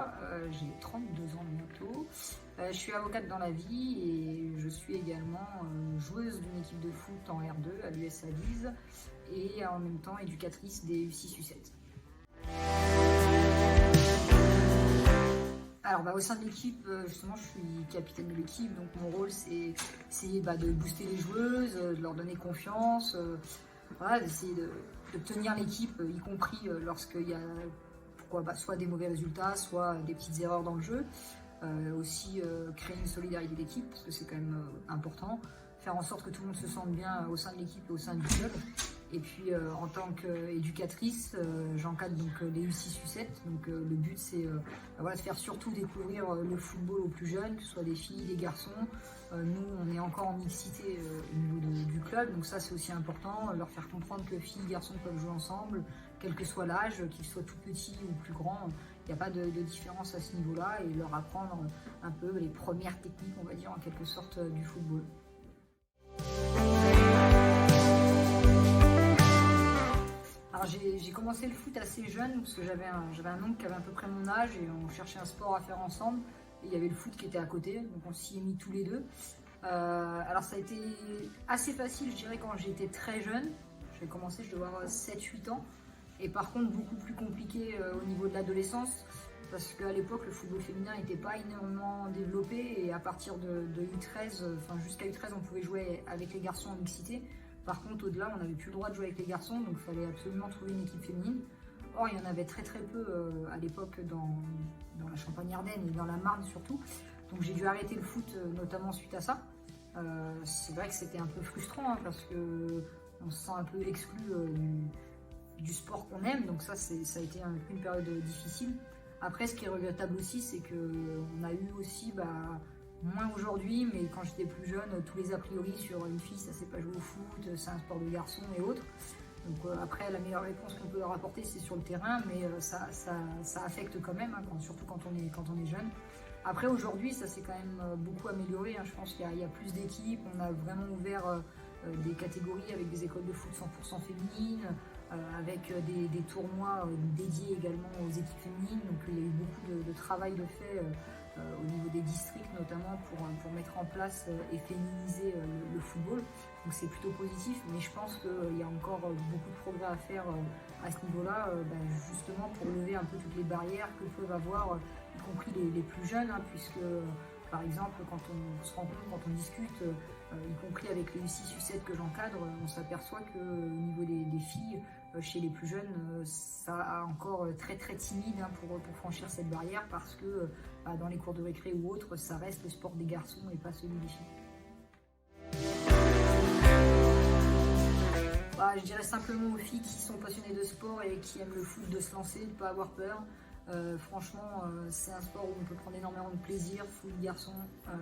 Laura, j'ai 32 ans bientôt. Je suis avocate dans la vie et je suis également joueuse d'une équipe de foot en R2 à l'US Avize et en même temps éducatrice des U6 U7. Alors au sein de l'équipe, justement, je suis capitaine de l'équipe, donc mon rôle c'est essayer de booster les joueuses, de leur donner confiance, voilà, d'essayer de tenir l'équipe, y compris lorsqu'il y a soit des mauvais résultats, soit des petites erreurs dans le jeu. Aussi créer une solidarité d'équipe, parce que c'est quand même important. Faire en sorte que tout le monde se sente bien au sein de l'équipe et au sein du club. Et puis en tant qu'éducatrice, j'encadre donc les U6 U7. Donc le but c'est de faire surtout découvrir le football aux plus jeunes, que ce soit des filles, des garçons. Nous on est encore en mixité au niveau du club, donc ça c'est aussi important, leur faire comprendre que filles et garçons peuvent jouer ensemble, quel que soit l'âge, qu'ils soient tout petits ou plus grands. Il n'y a pas de différence à ce niveau-là et leur apprendre un peu les premières techniques, on va dire en quelque sorte, du football. Alors j'ai commencé le foot assez jeune parce que j'avais un oncle qui avait à peu près mon âge et on cherchait un sport à faire ensemble. Et il y avait le foot qui était à côté, donc on s'y est mis tous les deux. Alors ça a été assez facile, je dirais, quand j'étais très jeune. J'ai commencé, je devais avoir 7-8 ans. Et par contre beaucoup plus compliqué au niveau de l'adolescence, parce qu'à l'époque le football féminin n'était pas énormément développé et à partir de U13, jusqu'à U13 on pouvait jouer avec les garçons en mixité. Par contre au-delà on n'avait plus le droit de jouer avec les garçons, donc il fallait absolument trouver une équipe féminine. Or il y en avait très peu à l'époque dans la Champagne-Ardenne et dans la Marne surtout, donc j'ai dû arrêter le foot notamment suite à ça. C'est vrai que c'était un peu frustrant parce qu'on se sent un peu exclu du sport qu'on aime, donc ça a été une période difficile. Après ce qui est regrettable aussi, c'est qu'on a eu aussi, moins aujourd'hui, mais quand j'étais plus jeune, tous les a priori sur une fille ça sait pas jouer au foot, c'est un sport de garçon et autres. Donc après la meilleure réponse qu'on peut leur apporter c'est sur le terrain, mais ça affecte quand même, surtout quand on est jeune. Après aujourd'hui ça s'est quand même beaucoup amélioré, je pense qu'il y a plus d'équipes, on a vraiment ouvert des catégories avec des écoles de foot 100% féminines, avec des tournois dédiés également aux équipes féminines. Donc il y a eu beaucoup de travail de fait au niveau des districts notamment pour mettre en place et féminiser le football. Donc c'est plutôt positif, mais je pense qu'il y a encore beaucoup de progrès à faire à ce niveau-là, justement pour lever un peu toutes les barrières que peuvent avoir, y compris les plus jeunes, puisque par exemple, quand on se rencontre, quand on discute, y compris avec les U6, U7 que j'encadre, on s'aperçoit qu'au niveau des filles, chez les plus jeunes, ça a encore très timide pour franchir cette barrière, parce que dans les cours de récré ou autres, ça reste le sport des garçons et pas celui des filles. Je dirais simplement aux filles qui sont passionnées de sport et qui aiment le foot de se lancer, de ne pas avoir peur. Franchement, c'est un sport où on peut prendre énormément de plaisir, foot garçon,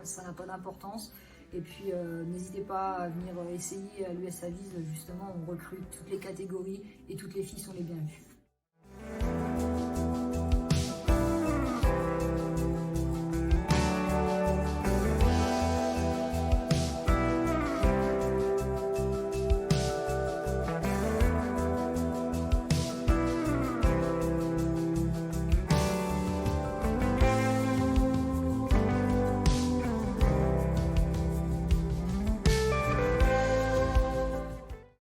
ça n'a pas d'importance. Et puis n'hésitez pas à venir essayer à l'US Avize, justement on recrute toutes les catégories et toutes les filles sont les bienvenues.